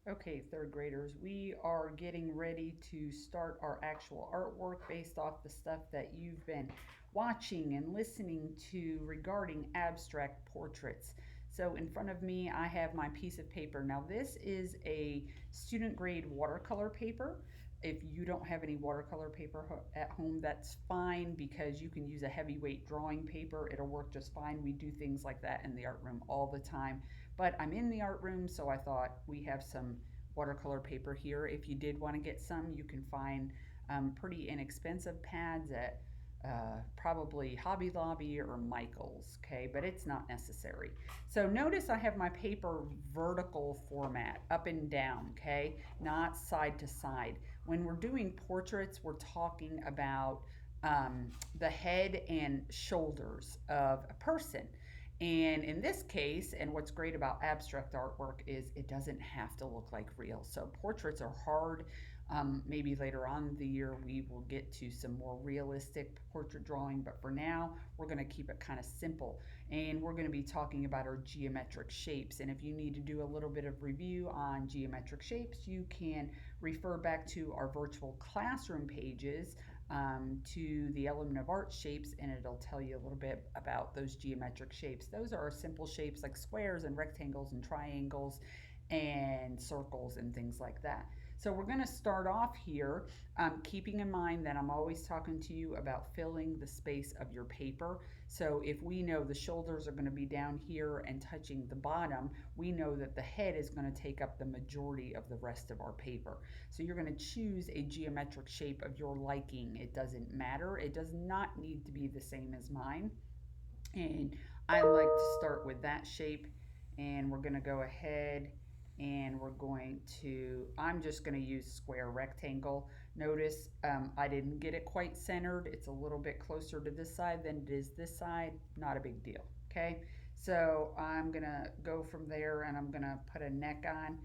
Okay, third graders, we are getting ready to start our actual artwork based off the stuff that you've been watching and listening to regarding abstract portraits. So, in front of me, I have my piece of paper. Now, this is a student grade watercolor paper. If you don't have any watercolor paper at home, that's fine because you can use a heavyweight drawing paper. It'll work just fine. We do things like that in the art room all the time, but I'm in the art room, so I thought we have some watercolor paper here. If you did want to get some, you can find pretty inexpensive pads at probably Hobby Lobby or Michael's, okay, but it's not necessary. So notice I have my paper vertical format, up and down, okay, not side to side. When we're doing portraits, we're talking about the head and shoulders of a person. And in this case, and what's great about abstract artwork is it doesn't have to look like real. So portraits are hard. Maybe later on in the year we will get to some more realistic portrait drawing, but for now we're going to keep it kind of simple. And we're going to be talking about our geometric shapes. And if you need to do a little bit of review on geometric shapes, you can refer back to our virtual classroom pages, to the element of art shapes, and it'll tell you a little bit about those geometric shapes. Those are simple shapes like squares and rectangles and triangles and circles and things like that. So we're going to start off here, keeping in mind that I'm always talking to you about filling the space of your paper. So if we know the shoulders are going to be down here and touching the bottom, we know that the head is going to take up the majority of the rest of our paper. So you're going to choose a geometric shape of your liking. It doesn't matter. It does not need to be the same as mine. And I like to start with that shape. And we're going to go ahead and we're going to, I'm just going to use square rectangle. Notice I didn't get it quite centered. It's a little bit closer to this side than it is this side. Not a big deal. Okay. So I'm going to go from there and I'm going to put a neck on.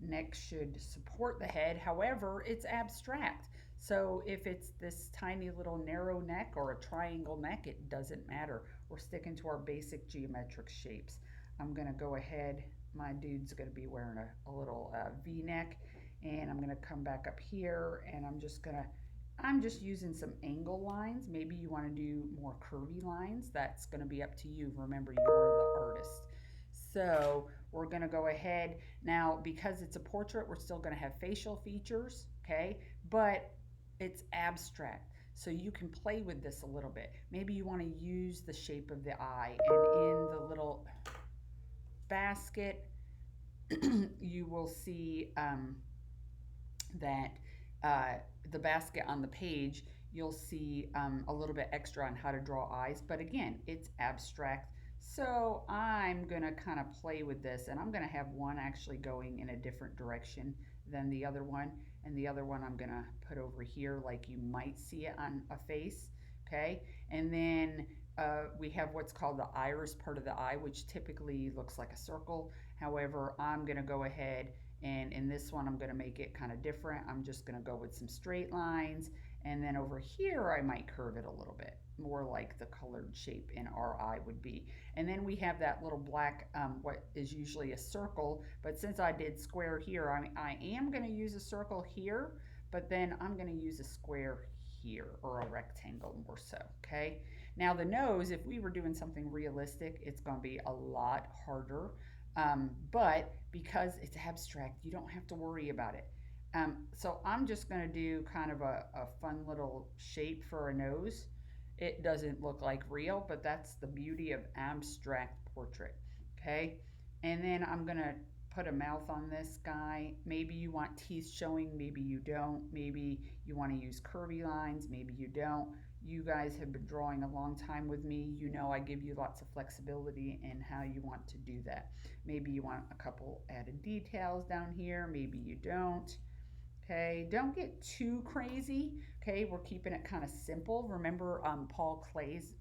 Neck should support the head. However, it's abstract. So if it's this tiny little narrow neck or a triangle neck, it doesn't matter. We're sticking to our basic geometric shapes. I'm going to go ahead. My dude's going to be wearing a little V-neck, and I'm going to come back up here, and I'm just using some angle lines. Maybe you want to do more curvy lines. That's going to be up to you. Remember, you're the artist. So we're going to go ahead. Now, because it's a portrait, we're still going to have facial features, okay? But it's abstract. So you can play with this a little bit. Maybe you want to use the shape of the eye, and in the little basket, you will see that the basket on the page, you'll see a little bit extra on how to draw eyes. But again, it's abstract. So I'm going to kind of play with this, and I'm going to have one actually going in a different direction than the other one. And the other one I'm going to put over here like you might see it on a face. Okay. And then we have what's called the iris part of the eye, which typically looks like a circle. However, I'm going to go ahead and in this one, I'm going to make it kind of different. I'm just going to go with some straight lines. And then over here, I might curve it a little bit, more like the colored shape in our eye would be. And then we have that little black, what is usually a circle. But since I did square here, I am going to use a circle here, but then I'm going to use a square here, or a rectangle more so, okay? Now the nose, if we were doing something realistic, it's going to be a lot harder. But because it's abstract, you don't have to worry about it. So I'm just going to do kind of a fun little shape for a nose. It doesn't look like real, but that's the beauty of abstract portrait. Okay. And then I'm going to put a mouth on this guy. Maybe you want teeth showing, maybe you don't. Maybe you want to use curvy lines, maybe you don't. You guys have been drawing a long time with me. You know I give you lots of flexibility in how you want to do that. Maybe you want a couple added details down here, maybe you don't. Okay, don't get too crazy. Okay, we're keeping it kind of simple. Remember, Paul Klay's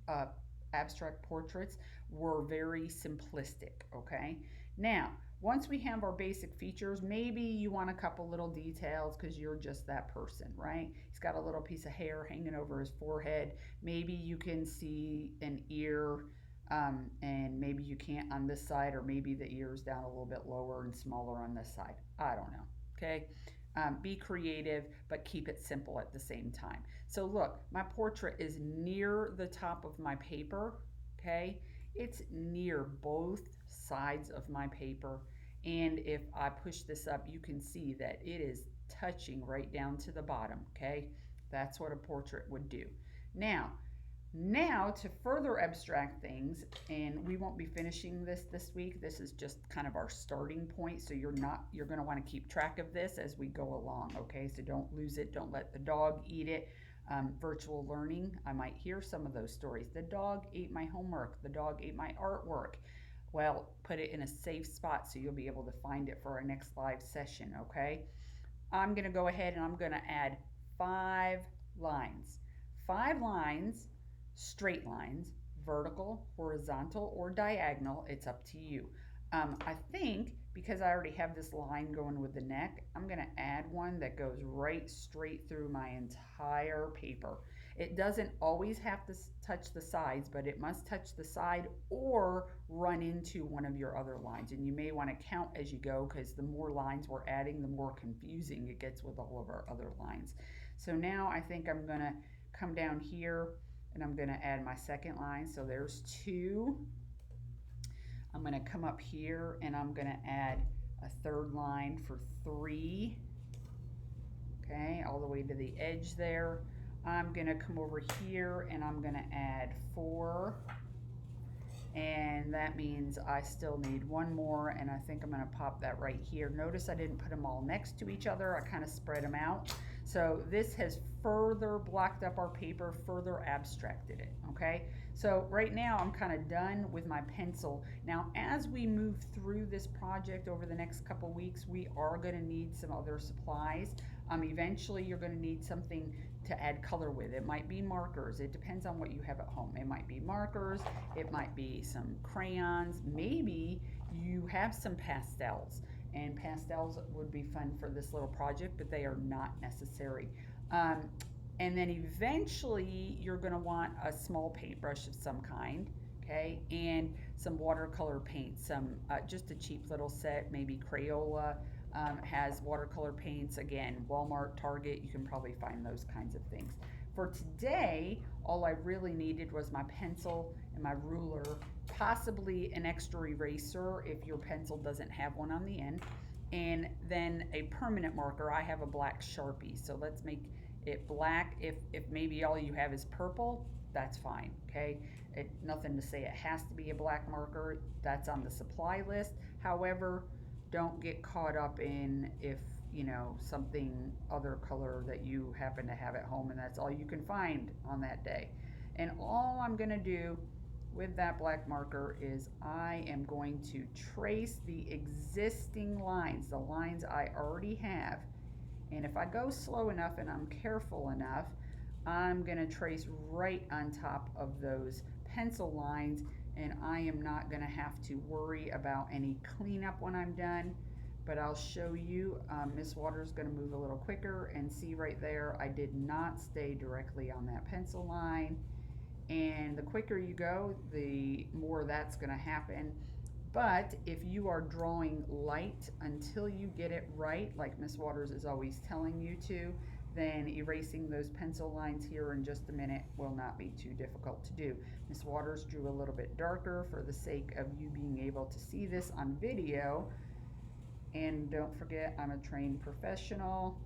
abstract portraits were very simplistic. Okay, now once we have our basic features, maybe you want a couple little details because you're just that person, right? He's got a little piece of hair hanging over his forehead. Maybe you can see an ear. and maybe you can't on this side, or maybe the ear's down a little bit lower and smaller on this side. I don't know. Okay. Be creative, but keep it simple at the same time. So look, my portrait is near the top of my paper. Okay. It's near both sides of my paper. And if I push this up, you can see that it is touching right down to the bottom. Okay. That's what a portrait would do. Now, to further abstract things, and we won't be finishing this week. This is just kind of our starting point. So you're going to want to keep track of this as we go along. Okay. So don't lose it. Don't let the dog eat it. Virtual learning, I might hear some of those stories. The dog ate my homework. The dog ate my artwork. Well, put it in a safe spot so you'll be able to find it for our next live session. Okay. I'm going to go ahead and I'm going to add 5 lines. 5 lines, straight lines, vertical, horizontal, or diagonal. It's up to you. I think because I already have this line going with the neck, I'm going to add one that goes right straight through my entire paper. It doesn't always have to touch the sides, but it must touch the side or run into one of your other lines. And you may want to count as you go, because the more lines we're adding, the more confusing it gets with all of our other lines. So now I think I'm going to come down here and I'm going to add my second line. So there's 2. I'm going to come up here and I'm going to add a third line for 3. Okay, all the way to the edge there. I'm going to come over here and I'm going to add 4. And that means I still need 1 more, and I think I'm going to pop that right here. Notice I didn't put them all next to each other. I kind of spread them out. So this has further blocked up our paper, further abstracted it. Okay, so right now I'm kind of done with my pencil. Now as we move through this project over the next couple weeks, we are going to need some other supplies. Eventually you're going to need something to add color with. It might be markers. It depends on what you have at home. It might be markers. It might be some crayons. Maybe you have some pastels, and pastels would be fun for this little project, but they are not necessary. And then eventually you're going to want a small paintbrush of some kind. Okay, and some watercolor paint, some just a cheap little set, maybe Crayola has watercolor paints. Again, Walmart, Target, you can probably find those kinds of things. For today, all I really needed was my pencil and my ruler, possibly an extra eraser if your pencil doesn't have one on the end, and then a permanent marker. I have a black Sharpie, so let's make it black. If maybe all you have is purple, that's fine. Okay, nothing to say it has to be a black marker. That's on the supply list. However, don't get caught up in if something other color that you happen to have at home and that's all you can find on that day. And all I'm going to do with that black marker is I am going to trace the existing lines, the lines I already have. And if I go slow enough and I'm careful enough, I'm going to trace right on top of those pencil lines, and I am not going to have to worry about any cleanup when I'm done. But I'll show you. Miss Waters is going to move a little quicker, and see right there, I did not stay directly on that pencil line. And the quicker you go, the more that's going to happen. But if you are drawing light until you get it right, like Miss Waters is always telling you to, then erasing those pencil lines here in just a minute will not be too difficult to do. Miss Waters drew a little bit darker for the sake of you being able to see this on video. And don't forget, I'm a trained professional.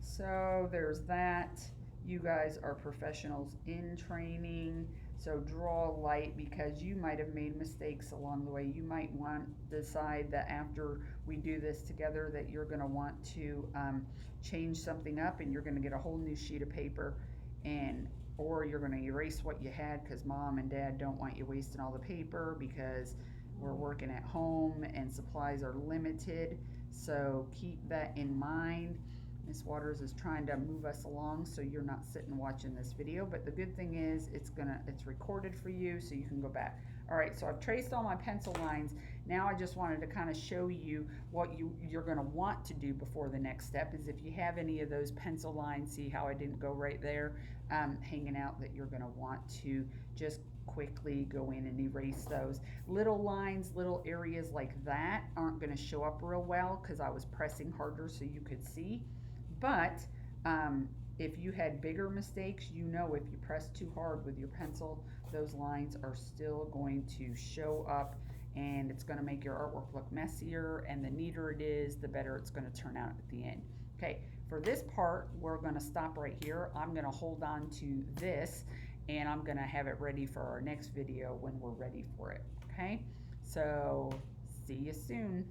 So there's that. You guys are professionals in training. So draw light, because you might have made mistakes along the way. You might want to decide that after we do this together that you're going to want to change something up, and you're going to get a whole new sheet of paper, or you're going to erase what you had because mom and dad don't want you wasting all the paper, because we're working at home and supplies are limited. So keep that in mind. Miss Waters is trying to move us along so you're not sitting watching this video, but the good thing is it's recorded for you so you can go back. All right, so I've traced all my pencil lines. Now I just wanted to kind of show you what you're going to want to do before the next step is, if you have any of those pencil lines, see how I didn't go right there, hanging out, that you're going to want to just quickly go in and erase those. Little lines, little areas like that aren't going to show up real well because I was pressing harder so you could see. But um, if you had bigger mistakes, you know if you press too hard with your pencil, those lines are still going to show up and it's going to make your artwork look messier, and the neater it is, the better it's going to turn out at the end. Okay, for this part, we're going to stop right here. I'm going to hold on to this and I'm going to have it ready for our next video when we're ready for it. Okay, so see you soon.